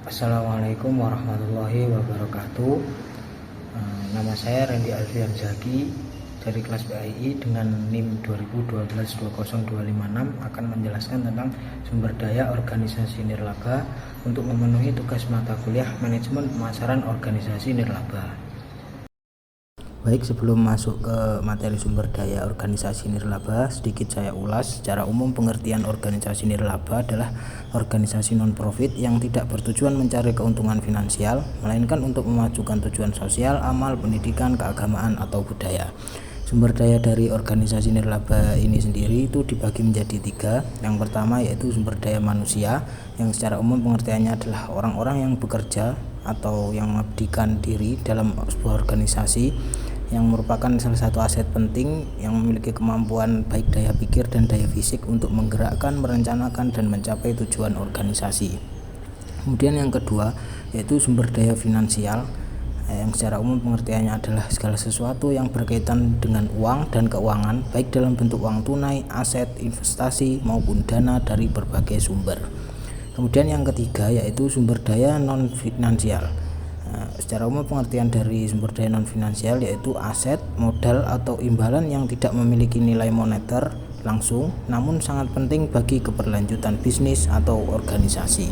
Assalamualaikum warahmatullahi wabarakatuh. Nama saya Randy Alfian Zaki dari kelas BAI dengan NIM 2012-20256 akan menjelaskan tentang sumber daya organisasi nirlaba untuk memenuhi tugas mata kuliah manajemen pemasaran organisasi nirlaba. Baik, sebelum masuk ke materi sumber daya organisasi nirlaba, sedikit saya ulas. Secara umum pengertian organisasi nirlaba adalah organisasi non-profit yang tidak bertujuan mencari keuntungan finansial, melainkan untuk memajukan tujuan sosial, amal, pendidikan, keagamaan, atau budaya. Sumber daya dari organisasi nirlaba ini sendiri itu dibagi menjadi tiga. Yang pertama yaitu sumber daya manusia, yang secara umum pengertiannya adalah orang-orang yang bekerja atau yang mengabdikan diri dalam sebuah organisasi, yang merupakan salah satu aset penting yang memiliki kemampuan baik daya pikir dan daya fisik untuk menggerakkan, merencanakan, dan mencapai tujuan organisasi. Kemudian yang kedua yaitu sumber daya finansial, yang secara umum pengertiannya adalah segala sesuatu yang berkaitan dengan uang dan keuangan, baik dalam bentuk uang tunai, aset, investasi, maupun dana dari berbagai sumber. Kemudian yang ketiga yaitu sumber daya non-finansial. Secara umum pengertian dari sumber daya non-finansial yaitu aset, modal, atau imbalan yang tidak memiliki nilai moneter langsung namun sangat penting bagi keberlanjutan bisnis atau organisasi.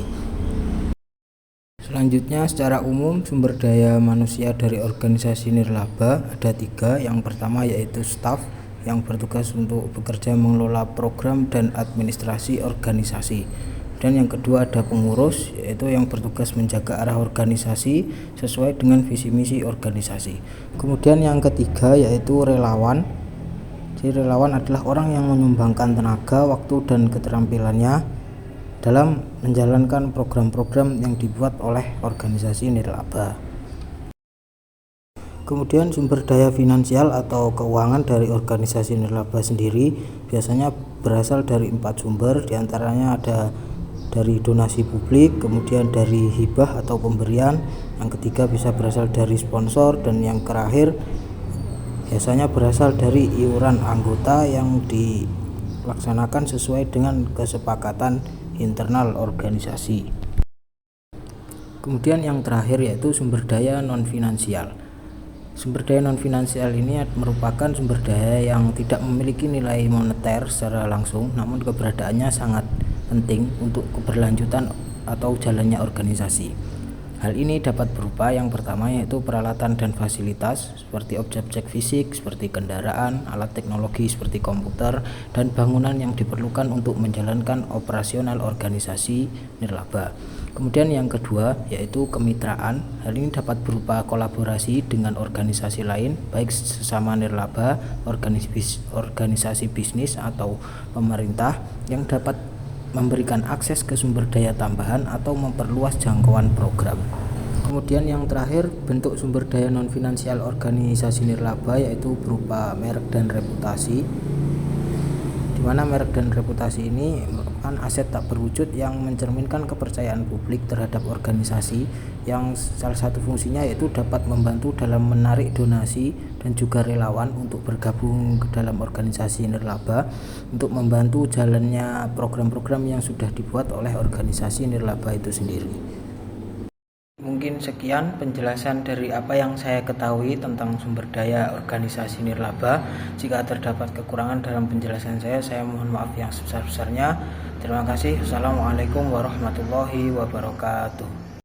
Selanjutnya, secara umum sumber daya manusia dari organisasi nirlaba ada tiga. Yang pertama yaitu staf yang bertugas untuk bekerja mengelola program dan administrasi organisasi. Dan yang kedua ada pengurus, yaitu yang bertugas menjaga arah organisasi sesuai dengan visi misi organisasi. Kemudian yang ketiga yaitu relawan. Jadi relawan adalah orang yang menyumbangkan tenaga, waktu, dan keterampilannya dalam menjalankan program-program yang dibuat oleh organisasi nirlaba. Kemudian sumber daya finansial atau keuangan dari organisasi nirlaba sendiri biasanya berasal dari 4 sumber, diantaranya ada dari donasi publik, kemudian dari hibah atau pemberian, yang ketiga bisa berasal dari sponsor, dan yang terakhir biasanya berasal dari iuran anggota yang dilaksanakan sesuai dengan kesepakatan internal organisasi. Kemudian yang terakhir yaitu sumber daya non-finansial. Sumber daya non-finansial ini merupakan sumber daya yang tidak memiliki nilai moneter secara langsung, namun keberadaannya sangat penting untuk keberlanjutan atau jalannya organisasi. Hal ini dapat berupa yang pertama yaitu peralatan dan fasilitas seperti objek-objek fisik seperti kendaraan, alat teknologi seperti komputer, dan bangunan yang diperlukan untuk menjalankan operasional organisasi nirlaba. Kemudian yang kedua yaitu kemitraan. Hal ini dapat berupa kolaborasi dengan organisasi lain baik sesama nirlaba, organisasi bisnis, atau pemerintah yang dapat memberikan akses ke sumber daya tambahan atau memperluas jangkauan program. Kemudian yang terakhir bentuk sumber daya non-finansial organisasi nirlaba yaitu berupa merek dan reputasi, di mana merek dan reputasi ini merupakan aset tak berwujud yang mencerminkan kepercayaan publik terhadap organisasi, yang salah satu fungsinya yaitu dapat membantu dalam menarik donasi dan juga relawan untuk bergabung ke dalam organisasi nirlaba untuk membantu jalannya program-program yang sudah dibuat oleh organisasi nirlaba itu sendiri. Mungkin sekian penjelasan dari apa yang saya ketahui tentang sumber daya organisasi nirlaba. Jika terdapat kekurangan dalam penjelasan saya mohon maaf yang sebesar-besarnya. Terima kasih. Assalamualaikum warahmatullahi wabarakatuh.